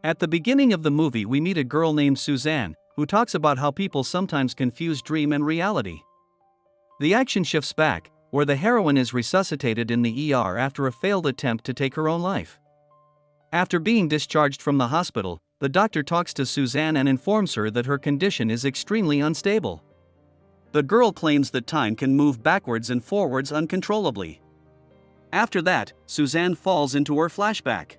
At the beginning of the movie, we meet a girl named Suzanne, who talks about how people sometimes confuse dream and reality. The action shifts back, where the heroine is resuscitated in the ER after a failed attempt to take her own life. After being discharged from the hospital, the doctor talks to Suzanne and informs her that her condition is extremely unstable. The girl claims that time can move backwards and forwards uncontrollably. After that, Suzanne falls into her flashback.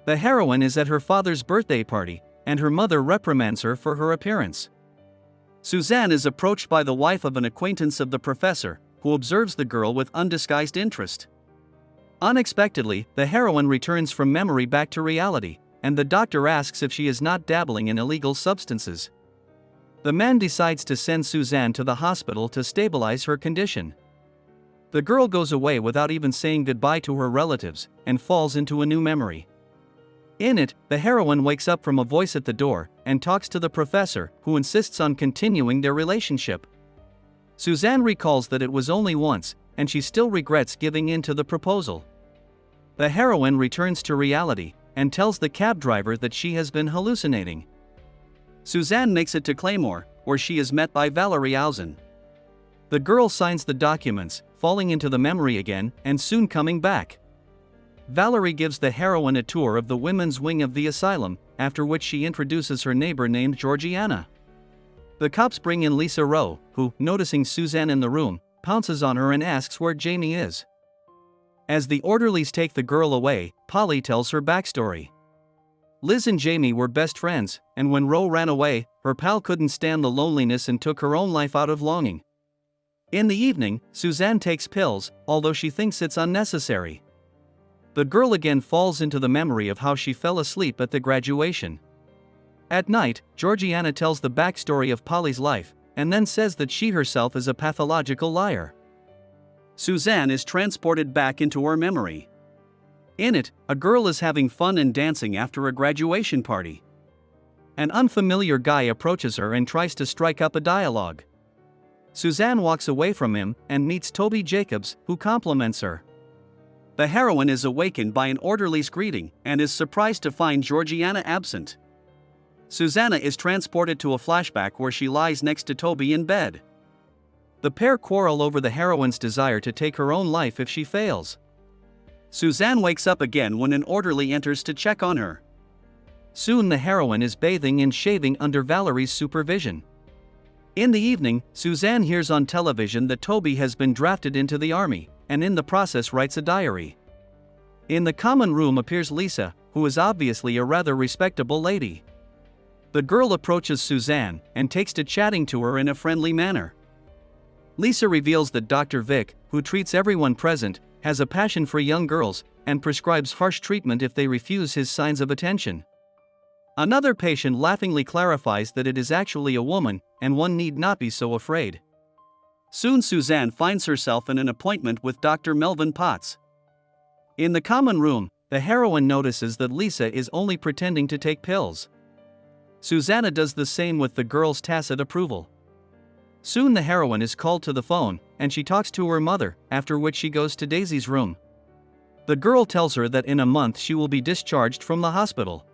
The heroine is at her father's birthday party, and her mother reprimands her for her appearance. Suzanne is approached by the wife of an acquaintance of the professor, who observes the girl with undisguised interest. Unexpectedly, the heroine returns from memory back to reality, and the doctor asks if she is not dabbling in illegal substances. The man decides to send Suzanne to the hospital to stabilize her condition. The girl goes away without even saying goodbye to her relatives, and falls into a new memory. In it, the heroine wakes up from a voice at the door, and talks to the professor, who insists on continuing their relationship. Suzanne recalls that it was only once, and she still regrets giving in to the proposal. The heroine returns to reality, and tells the cab driver that she has been hallucinating. Suzanne makes it to Claymore, where she is met by Valerie Auzen. The girl signs the documents, falling into the memory again, and soon coming back. Valerie gives the heroine a tour of the women's wing of the asylum, after which she introduces her neighbor named Georgiana. The cops bring in Lisa Rowe, who, noticing Suzanne in the room, pounces on her and asks where Jamie is. As the orderlies take the girl away, Polly tells her backstory. Liz and Jamie were best friends, and when Rowe ran away, her pal couldn't stand the loneliness and took her own life out of longing. In the evening, Suzanne takes pills, although she thinks it's unnecessary. The girl again falls into the memory of how she fell asleep at the graduation. At night, Georgiana tells the backstory of Polly's life, and then says that she herself is a pathological liar. Suzanne is transported back into her memory. In it, a girl is having fun and dancing after a graduation party. An unfamiliar guy approaches her and tries to strike up a dialogue. Suzanne walks away from him and meets Toby Jacobs, who compliments her. The heroine is awakened by an orderly's greeting and is surprised to find Georgiana absent. Susanna is transported to a flashback where she lies next to Toby in bed. The pair quarrel over the heroine's desire to take her own life if she fails. Suzanne wakes up again when an orderly enters to check on her. Soon the heroine is bathing and shaving under Valerie's supervision. In the evening, Suzanne hears on television that Toby has been drafted into the army, and in the process writes a diary. In the common room appears Lisa, who is obviously a rather respectable lady. The girl approaches Suzanne and takes to chatting to her in a friendly manner. Lisa reveals that Dr. Vic, who treats everyone present, has a passion for young girls and prescribes harsh treatment if they refuse his signs of attention. Another patient laughingly clarifies that it is actually a woman, and one need not be so afraid. Soon Suzanne finds herself in an appointment with Dr. Melvin Potts. In the common room, the heroine notices that Lisa is only pretending to take pills. Susanna does the same with the girl's tacit approval. Soon the heroine is called to the phone, and she talks to her mother, after which she goes to Daisy's room. The girl tells her that in a month she will be discharged from the hospital.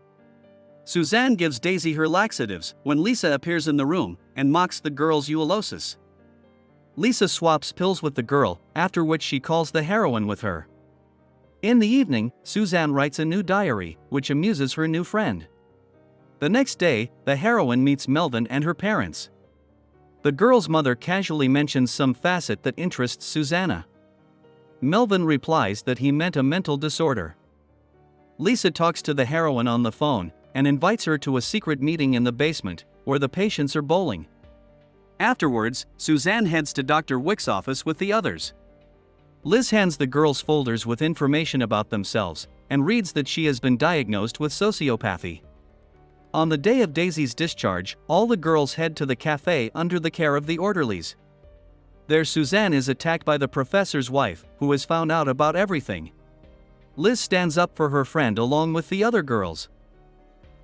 Suzanne gives Daisy her laxatives when Lisa appears in the room and mocks the girl's eulosis. Lisa swaps pills with the girl, after which she calls the heroine with her. In the evening, Suzanne writes a new diary, which amuses her new friend. The next day, the heroine meets Melvin and her parents. The girl's mother casually mentions some facet that interests Susanna. Melvin replies that he meant a mental disorder. Lisa talks to the heroine on the phone and invites her to a secret meeting in the basement, where the patients are bowling. Afterwards, Suzanne heads to Dr. Wick's office with the others. Liz hands the girls folders with information about themselves and reads that she has been diagnosed with sociopathy. On the day of Daisy's discharge, all the girls head to the cafe under the care of the orderlies. There Suzanne is attacked by the professor's wife, who has found out about everything. Liz stands up for her friend along with the other girls.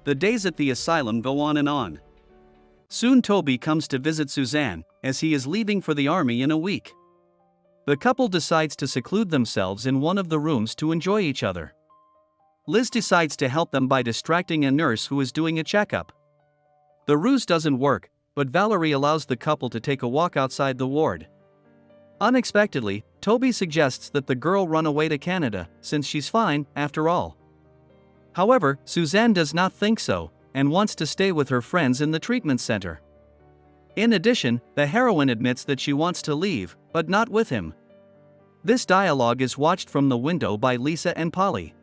The days at the asylum go on and on. Soon Toby comes to visit Suzanne, as he is leaving for the army in a week. The couple decides to seclude themselves in one of the rooms to enjoy each other. Liz decides to help them by distracting a nurse who is doing a checkup. The ruse doesn't work, but Valerie allows the couple to take a walk outside the ward. Unexpectedly, Toby suggests that the girl run away to Canada, since she's fine, after all. However, Suzanne does not think so, and wants to stay with her friends in the treatment center. In addition, the heroine admits that she wants to leave, but not with him. This dialogue is watched from the window by Lisa and Polly.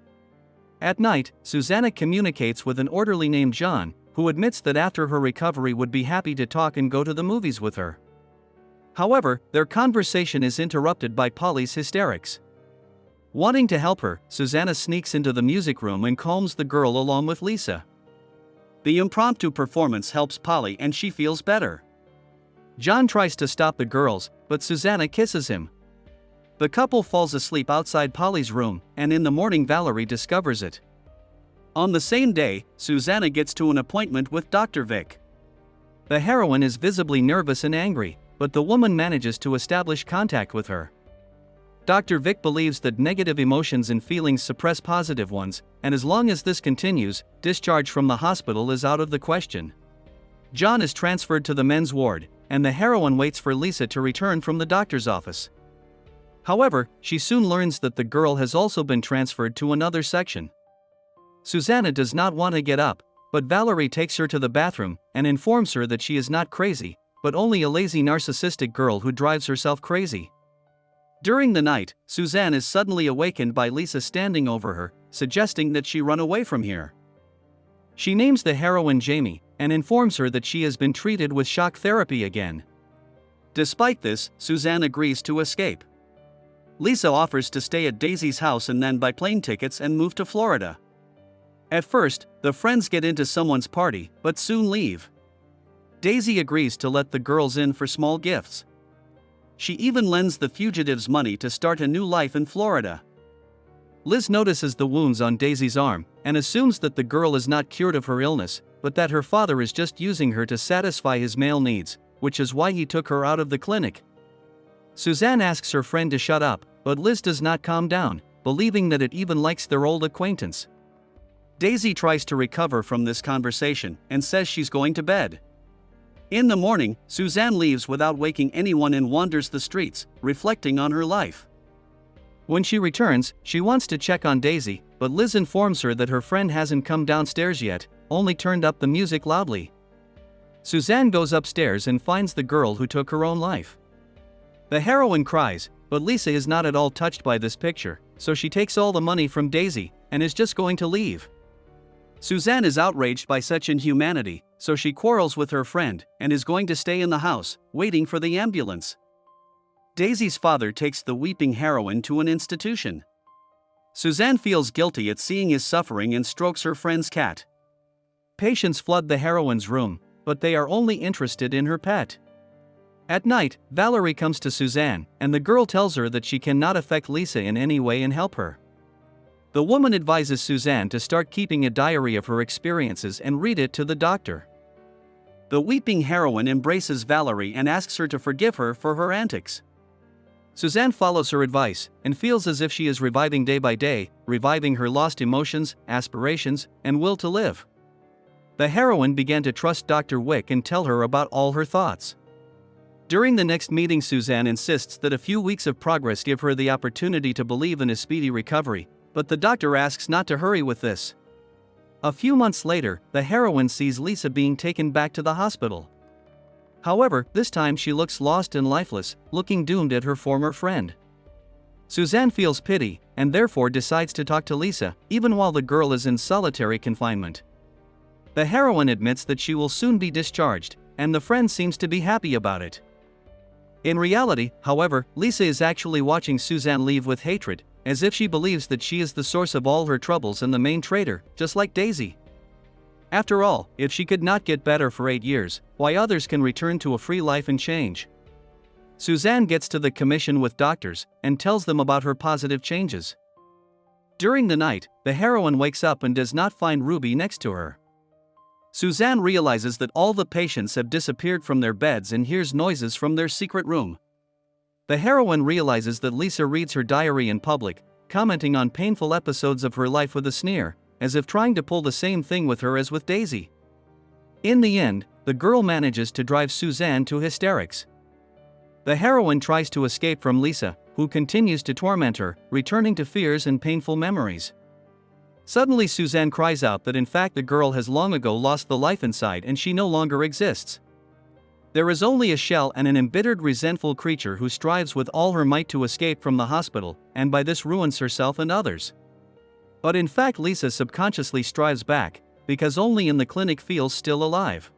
At night, Susanna communicates with an orderly named John, who admits that after her recovery would be happy to talk and go to the movies with her. However, their conversation is interrupted by Polly's hysterics. Wanting to help her, Susanna sneaks into the music room and calms the girl along with Lisa. The impromptu performance helps Polly and she feels better. John tries to stop the girls, but Susanna kisses him. The couple falls asleep outside Polly's room, and in the morning Valerie discovers it. On the same day, Susanna gets to an appointment with Dr. Vic. The heroine is visibly nervous and angry, but the woman manages to establish contact with her. Dr. Vic believes that negative emotions and feelings suppress positive ones, and as long as this continues, discharge from the hospital is out of the question. John is transferred to the men's ward, and the heroine waits for Lisa to return from the doctor's office. However, she soon learns that the girl has also been transferred to another section. Susanna does not want to get up, but Valerie takes her to the bathroom and informs her that she is not crazy, but only a lazy narcissistic girl who drives herself crazy. During the night, Suzanne is suddenly awakened by Lisa standing over her, suggesting that she run away from here. She names the heroine Jamie, and informs her that she has been treated with shock therapy again. Despite this, Suzanne agrees to escape. Lisa offers to stay at Daisy's house and then buy plane tickets and move to Florida. At first, the friends get into someone's party, but soon leave. Daisy agrees to let the girls in for small gifts. She even lends the fugitives money to start a new life in Florida. Liz notices the wounds on Daisy's arm, and assumes that the girl is not cured of her illness, but that her father is just using her to satisfy his male needs, which is why he took her out of the clinic. Suzanne asks her friend to shut up, but Liz does not calm down, believing that it even likes their old acquaintance. Daisy tries to recover from this conversation, and says she's going to bed. In the morning, Suzanne leaves without waking anyone and wanders the streets, reflecting on her life. When she returns, she wants to check on Daisy, but Liz informs her that her friend hasn't come downstairs yet, only turned up the music loudly. Suzanne goes upstairs and finds the girl who took her own life. The heroine cries, but Lisa is not at all touched by this picture, so she takes all the money from Daisy, and is just going to leave. Suzanne is outraged by such inhumanity, so she quarrels with her friend, and is going to stay in the house, waiting for the ambulance. Daisy's father takes the weeping heroine to an institution. Suzanne feels guilty at seeing his suffering and strokes her friend's cat. Patients flood the heroine's room, but they are only interested in her pet. At night, Valerie comes to Suzanne, and the girl tells her that she cannot affect Lisa in any way and help her. The woman advises Suzanne to start keeping a diary of her experiences and read it to the doctor. The weeping heroine embraces Valerie and asks her to forgive her for her antics. Suzanne follows her advice, and feels as if she is reviving day by day, reviving her lost emotions, aspirations, and will to live. The heroine began to trust Dr. Wick and tell her about all her thoughts. During the next meeting, Suzanne insists that a few weeks of progress give her the opportunity to believe in a speedy recovery, but the doctor asks not to hurry with this. A few months later, the heroine sees Lisa being taken back to the hospital. However, this time she looks lost and lifeless, looking doomed at her former friend. Suzanne feels pity, and therefore decides to talk to Lisa, even while the girl is in solitary confinement. The heroine admits that she will soon be discharged, and the friend seems to be happy about it. In reality, however, Lisa is actually watching Suzanne leave with hatred, as if she believes that she is the source of all her troubles and the main traitor, just like Daisy. After all, if she could not get better for 8 years, why others can return to a free life and change? Suzanne gets to the commission with doctors, and tells them about her positive changes. During the night, the heroine wakes up and does not find Ruby next to her. Suzanne realizes that all the patients have disappeared from their beds and hears noises from their secret room. The heroine realizes that Lisa reads her diary in public, commenting on painful episodes of her life with a sneer, as if trying to pull the same thing with her as with Daisy. In the end, the girl manages to drive Suzanne to hysterics. The heroine tries to escape from Lisa, who continues to torment her, returning to fears and painful memories. Suddenly Suzanne cries out that in fact the girl has long ago lost the life inside and she no longer exists. There is only a shell and an embittered, resentful creature who strives with all her might to escape from the hospital, and by this ruins herself and others. But in fact Lisa subconsciously strives back, because only in the clinic feels still alive.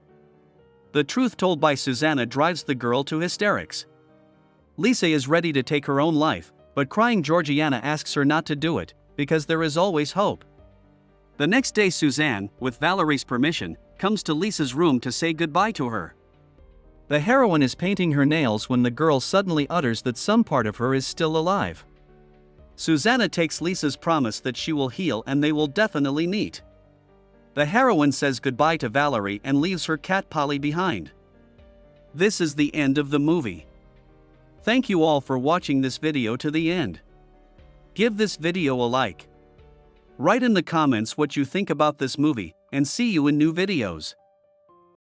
The truth told by Susanna drives the girl to hysterics. Lisa is ready to take her own life, but crying Georgiana asks her not to do it, because there is always hope. The next day Suzanne, with Valerie's permission, comes to Lisa's room to say goodbye to her. The heroine is painting her nails when the girl suddenly utters that some part of her is still alive. Susanna takes Lisa's promise that she will heal and they will definitely meet. The heroine says goodbye to Valerie and leaves her cat Polly behind. This is the end of the movie. Thank you all for watching this video to the end. Give this video a like. Write in the comments what you think about this movie, and see you in new videos.